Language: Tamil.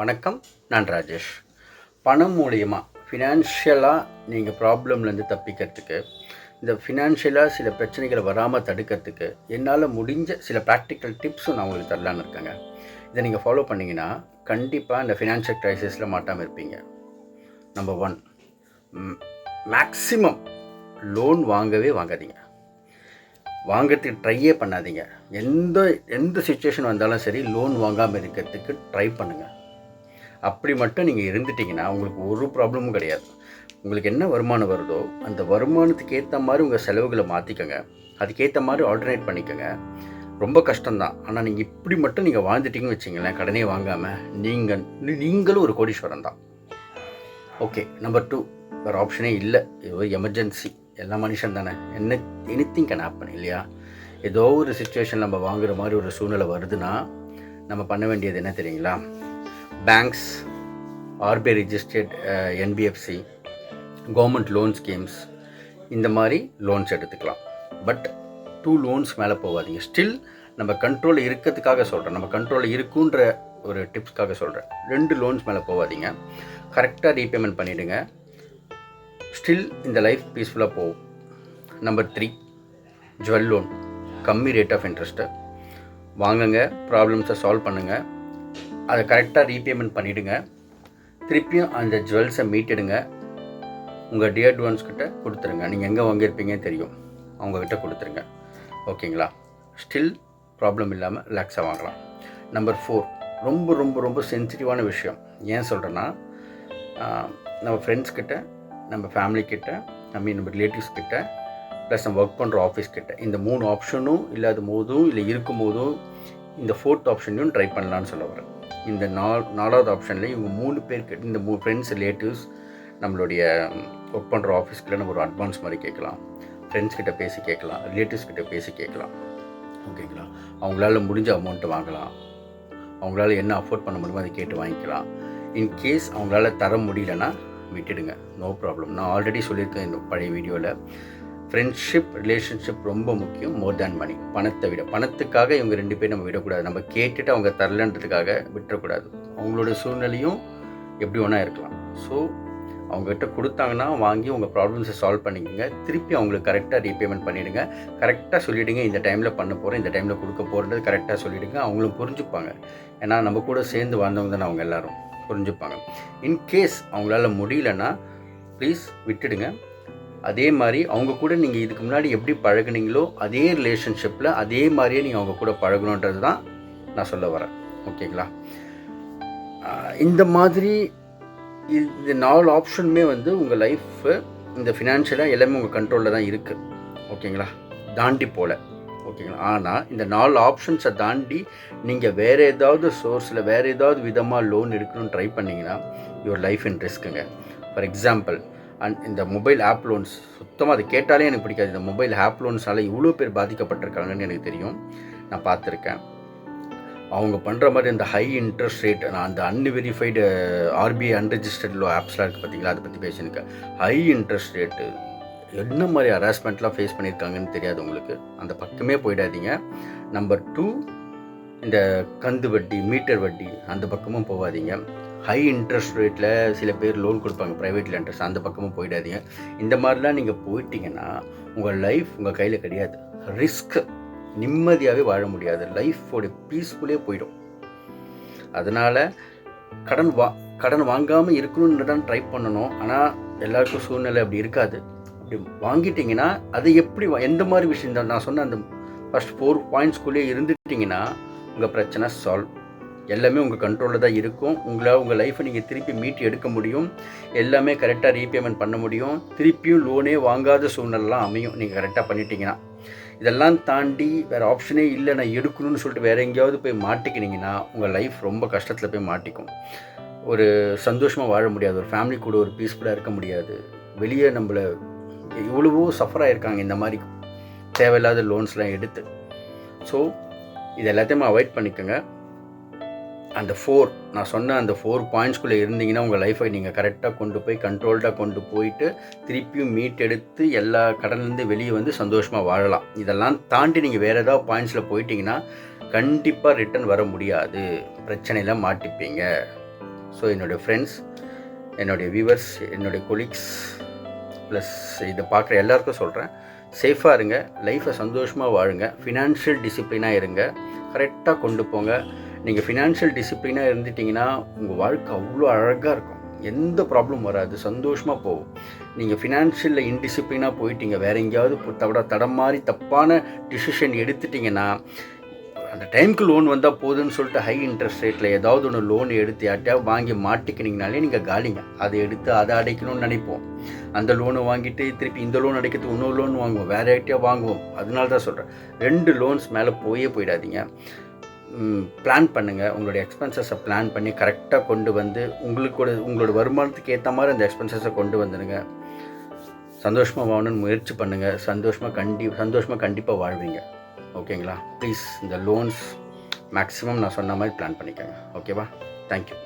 வணக்கம். நான் ராஜேஷ். பணம் மூலியமா ஃபினான்ஷியலாக நீங்கள் ப்ராப்ளம்லேருந்து தப்பிக்கிறதுக்கு, இந்த ஃபினான்ஷியலாக சில பிரச்சனைகளை வராமல் தடுக்கிறதுக்கு என்னால் முடிஞ்ச சில ப்ராக்டிக்கல் டிப்ஸும் நான் உங்களுக்கு தரலான்னு இருக்கேங்க. இதை நீங்கள் ஃபாலோ பண்ணிங்கன்னா கண்டிப்பாக இந்த ஃபினான்ஷியல் க்ரைசிஸில் மாட்டாமல் இருப்பீங்க. நம்பர் 1, மேக்ஸிமம் லோன் வாங்கவே வாங்காதீங்க. வாங்கிறதுக்கு ட்ரையே பண்ணாதீங்க. எந்த சுச்சுவேஷன் வந்தாலும் சரி, லோன் வாங்காமல் இருக்கிறதுக்கு ட்ரை பண்ணுங்கள். அப்படி மட்டும் நீங்கள் இருந்துட்டிங்கன்னா உங்களுக்கு ஒரு ப்ராப்ளமும் கிடையாது. உங்களுக்கு என்ன வருமானம் வருதோ அந்த வருமானத்துக்கு ஏற்ற மாதிரி உங்கள் செலவுகளை மாற்றிக்கோங்க. அதுக்கேற்ற மாதிரி ஆல்டர்னேட் பண்ணிக்கோங்க. ரொம்ப கஷ்டம்தான். ஆனால் நீங்கள் இப்படி மட்டும் நீங்கள் வாழ்ந்துட்டிங்கன்னு வச்சிங்களேன், கடனே வாங்காமல், நீங்களும் ஒரு கோடீஸ்வரன் தான். ஓகே. நம்பர் 2, வேறு ஆப்ஷனே இல்லை. இது ஒரு எமர்ஜென்சி. எல்லா மனுஷன் தானே, எனிதிங் கேன் ஹேப்பன் இல்லையா? ஏதோ ஒரு சுச்சுவேஷன் நம்ம வாங்குகிற மாதிரி ஒரு சூழ்நிலை வருதுன்னா நம்ம பண்ண வேண்டியது என்ன தெரியுங்களா? Banks, RBI registered NBFC, government loan schemes, இந்த மாதிரி லோன்ஸ் எடுத்துக்கலாம். பட் 2 லோன்ஸ் மேலே போகாதீங்க. ஸ்டில் நம்ம கண்ட்ரோலில் இருக்கிறதுக்காக சொல்கிறேன், நம்ம கண்ட்ரோலில் இருக்குன்ற ஒரு டிப்ஸ்க்காக சொல்கிறேன். 2 லோன்ஸ் மேலே போகாதீங்க. கரெக்டாக ரீபேமெண்ட் பண்ணிவிடுங்க. ஸ்டில் இந்த லைஃப் பீஸ்ஃபுல்லாக போகும். Number 3, jewel loan. கம்மி ரேட் ஆஃப் இன்ட்ரெஸ்ட்டு வாங்குங்க, ப்ராப்ளம்ஸை சால்வ் பண்ணுங்கள், அதை கரெக்டாக ரீபேமெண்ட் பண்ணிவிடுங்க. திருப்பியும் அந்த ஜுவல்ஸை மீட்டிடுங்க. உங்கள் டியர்ட் ஒன்ஸ் கிட்ட கொடுத்துருங்க. நீங்கள் எங்கே வாங்கியிருப்பீங்கன்னு தெரியும், அவங்கக்கிட்ட கொடுத்துருங்க. ஓகேங்களா? ஸ்டில் ப்ராப்ளம் இல்லாமல் ரிலாக்ஸாக வாங்கலாம். நம்பர் 4, ரொம்ப ரொம்ப ரொம்ப சென்சிட்டிவான விஷயம். ஏன் சொல்கிறேன்னா, நம்ம ஃப்ரெண்ட்ஸ் கிட்ட, நம்ம ஃபேமிலிக்கிட்ட, நம்ம ரிலேட்டிவ்ஸ் கிட்ட, ப்ளஸ் நம்ம ஒர்க் பண்ணுற ஆஃபீஸ் கிட்ட, இந்த 3 ஆப்ஷனும் இல்லாத போதும் இல்லை இருக்கும் போதும் இந்த 4th ஆப்ஷனையும் ட்ரை பண்ணலான்னு சொல்ல வரேன். இந்த 4வது ஆப்ஷனில் இவங்க 3 பேர்கிட்ட, இந்த 3 ஃப்ரெண்ட்ஸ், ரிலேட்டிவ்ஸ், நம்மளுடைய ஒர்க் பண்ணுற ஆஃபீஸ்க்குள்ள நம்ம ஒரு அட்வான்ஸ் மாதிரி கேட்கலாம். ஃப்ரெண்ட்ஸ் கிட்ட பேசி கேட்கலாம், ரிலேட்டிவ்ஸ் கிட்ட பேசி கேட்கலாம். ஓகேங்களா? அவங்களால முடிஞ்ச அமௌண்ட்டை வாங்கலாம். அவங்களால என்ன அஃபோர்ட் பண்ண முடியுமோ அதை கேட்டு வாங்கிக்கலாம். இன்கேஸ் அவங்களால தர முடியலன்னா விட்டுடுங்க, நோ ப்ராப்ளம். நான் ஆல்ரெடி சொல்லியிருக்கேன் இந்த பழைய வீடியோவில், ஃப்ரெண்ட்ஷிப், ரிலேஷன்ஷிப் ரொம்ப முக்கியம், மோர் தேன் மணி. பணத்தை விட, பணத்துக்காக இவங்க 2 பேரும் நம்ம விடக்கூடாது. நம்ம கேட்டுட்டு அவங்க தரலன்றதுக்காக விட்டுறக்கூடாது. அவங்களோட சூழ்நிலையும் எப்படி ஒன்றா இருக்கலாம். ஸோ அவங்ககிட்ட கொடுத்தாங்கன்னா வாங்கி உங்கள் ப்ராப்ளம்ஸை சால்வ் பண்ணிக்கோங்க. திருப்பி அவங்களுக்கு கரெக்டாக ரீபேமெண்ட் பண்ணிவிடுங்க. கரெக்டாக சொல்லிவிடுங்க, இந்த டைமில் பண்ண போகிறேன், இந்த டைமில் கொடுக்க போகிறது கரெக்டாக சொல்லிவிடுங்க. அவங்களும் புரிஞ்சுப்பாங்க. ஏன்னா நம்ம கூட சேர்ந்து வாழ்ந்தவங்க தானே அவங்க எல்லோரும், புரிஞ்சுப்பாங்க. இன்கேஸ் அவங்களால முடியலன்னா ப்ளீஸ் விட்டுடுங்க. அதே மாதிரி அவங்க கூட நீங்கள் இதுக்கு முன்னாடி எப்படி பழகுனீங்களோ அதே ரிலேஷன்ஷிப்பில் அதே மாதிரியே நீங்கள் அவங்க கூட பழகணுன்றது தான் நான் சொல்ல வரேன். ஓகேங்களா? இந்த மாதிரி இந்த 4 ஆப்ஷனுமே உங்கள் லைஃபு, இந்த ஃபினான்ஷியலாக எல்லாமே உங்கள் கண்ட்ரோலில் தான் இருக்குது. ஓகேங்களா? தாண்டி போகல. ஓகேங்களா? ஆனால் இந்த 4 ஆப்ஷன்ஸை தாண்டி நீங்கள் வேறு ஏதாவது சோர்ஸில் வேறு ஏதாவது விதமாக லோன் எடுக்கணும்னு ட்ரை பண்ணிங்கன்னா யுவர் லைஃப் இன் ரிஸ்க்குங்க. ஃபார் எக்ஸாம்பிள், இந்த மொபைல் ஆப் லோன்ஸ், சுத்தமாக அது கேட்டாலே எனக்கு பிடிக்காது. இந்த மொபைல் ஆப் லோன்ஸால் இவ்வளோ பேர் பாதிக்கப்பட்டிருக்காங்கன்னு எனக்கு தெரியும், நான் பார்த்துருக்கேன். அவங்க பண்ணுற மாதிரி அந்த ஹை இன்ட்ரெஸ்ட் ரேட், நான் அந்த அன்வெரிஃபைடு ஆர்பிஐ அன்ரெஜிஸ்டர்ட் ஆப்ஸ்லாம் இருக்குது பார்த்தீங்களா, அதை பற்றி பேசியிருக்கேன். ஹை இன்ட்ரெஸ்ட் ரேட்டு, என்ன மாதிரி ஹராஸ்மெண்ட்லாம் ஃபேஸ் பண்ணியிருக்காங்கன்னு தெரியாது உங்களுக்கு. அந்த பக்கமே போயிடாதீங்க. நம்பர் 2, இந்த கந்து வட்டி, மீட்டர் வட்டி, அந்த பக்கமும் போகாதீங்க. ஹை இன்ட்ரெஸ்ட் ரேட்டில் சில பேர் லோன் கொடுப்பாங்க, ப்ரைவேட் லேண்டர்ஸ், அந்த பக்கமும் போயிடாதீங்க. இந்த மாதிரிலாம் நீங்கள் போயிட்டீங்கன்னா உங்கள் லைஃப் உங்கள் கையில் கிடையாது. ரிஸ்க், நிம்மதியாகவே வாழ முடியாது. லைஃபோட பீஸ்ஃபுல்லே போயிடும். அதனால் கடன் வாங்காமல் இருக்கணும்னு தான் ட்ரை பண்ணணும். ஆனால் எல்லாருக்கும் சூழ்நிலை அப்படி இருக்காது. அப்படி வாங்கிட்டிங்கன்னா அது எப்படி, எந்த மாதிரி விஷயம் தான் நான் சொன்ன அந்த ஃபஸ்ட் 4 பாயிண்ட்ஸ்குள்ளேயே இருந்துட்டிங்கன்னா உங்கள் பிரச்சனை சால்வ். எல்லாமே உங்கள் கண்ட்ரோலில் தான் இருக்கும். உங்கள் லைஃப்பை நீங்கள் திருப்பி மீட்டு எடுக்க முடியும். எல்லாமே கரெக்டாக ரீபேமெண்ட் பண்ண முடியும். திருப்பியும் லோனே வாங்காத சூழ்நிலைலாம் அமையும் நீங்கள் கரெக்டாக பண்ணிட்டீங்கன்னா. இதெல்லாம் தாண்டி வேறு ஆப்ஷனே இல்லை, நான் எடுக்கணும்னு சொல்லிட்டு வேறு எங்கேயாவது போய் மாட்டிக்கினீங்கன்னா உங்கள் லைஃப் ரொம்ப கஷ்டத்தில் போய் மாட்டிக்கும். ஒரு சந்தோஷமாக வாழ முடியாது, ஒரு ஃபேமிலி கூட ஒரு பீஸ்ஃபுல்லாக இருக்க முடியாது. வெளியே நம்மளை எவ்வளவோ சஃபர் ஆகிருக்காங்க இந்த மாதிரி தேவையில்லாத லோன்ஸ்லாம் எடுத்து. ஸோ இது எல்லாத்தையுமே அவாய்ட் பண்ணிக்கோங்க. அந்த 4, நான் சொன்ன அந்த 4 பாயிண்ட்ஸ்குள்ளே இருந்தீங்கன்னா உங்கள் லைஃப்பை நீங்கள் கரெக்டாக கொண்டு போய் கண்ட்ரோல்டாக கொண்டு போயிட்டு திருப்பியும் மீட்டெடுத்து எல்லா கடன்லேருந்து வெளியே சந்தோஷமாக வாழலாம். இதெல்லாம் தாண்டி நீங்கள் வேறு ஏதாவது பாயிண்ட்ஸில் போயிட்டீங்கன்னா கண்டிப்பாக ரிட்டர்ன் வர முடியாது, பிரச்சனையில் மாட்டிப்பீங்க. ஸோ என்னுடைய ஃப்ரெண்ட்ஸ், என்னுடைய வியூவர்ஸ், என்னுடைய கொலீக்ஸ் ப்ளஸ் இதை பார்க்குற எல்லாருக்கும் சொல்கிறேன், சேஃபாக இருங்க, லைஃப்பை சந்தோஷமாக வாழுங்க, ஃபினான்ஷியல் டிசிப்ளினாக இருங்க, கரெக்டாக கொண்டு போங்க. நீங்கள் ஃபினான்ஷியல் டிசிப்ளினாக இருந்துட்டிங்கன்னா உங்கள் வாழ்க்கை அவ்வளோ அழகாக இருக்கும், எந்த ப்ராப்ளம் வராது, சந்தோஷமாக போகும். நீங்கள் ஃபினான்ஷியலில் இன்டிசிப்ளினாக போயிட்டீங்க, வேறு எங்கேயாவது தடமாறி தப்பான டிசிஷன் எடுத்துட்டிங்கன்னா, அந்த டைமுக்கு லோன் வந்தால் போதுன்னு சொல்லிட்டு ஹை இன்ட்ரெஸ்ட் ரேட்டில் ஏதாவது ஒன்று லோன் எடுத்து யார்ட்டையாவது வாங்கி மாட்டிக்கினீங்கனாலே நீங்கள் காலிங்க. அதை எடுத்து அதை அடைக்கணும்னு நினைப்போம், அந்த லோனை வாங்கிட்டு திருப்பி இந்த லோன் அடைக்கிறதுக்கு இன்னொரு லோன் வாங்குவோம், வேறு யார்ட்டையா வாங்குவோம். அதனால தான் சொல்கிறேன், 2 லோன்ஸ் மேலே போயிடாதீங்க. பிளான் பண்ணுங்கள், உங்களுடைய எக்ஸ்பென்சஸை பிளான் பண்ணி கரெக்டாக கொண்டு வந்து உங்களோட வருமானத்துக்கு ஏற்ற மாதிரி அந்த எக்ஸ்பென்சஸை கொண்டு வந்துடுங்க. சந்தோஷமாக வாழணும்னு முயற்சி பண்ணுங்கள், சந்தோஷமாக கண்டிப்பாக வாழ்வீங்க. ஓகேங்களா? ப்ளீஸ் இந்த லோன்ஸ் மேக்ஸிமம் நான் சொன்ன மாதிரி பிளான் பண்ணிக்கோங்க. ஓகேவா? தேங்க்யூ.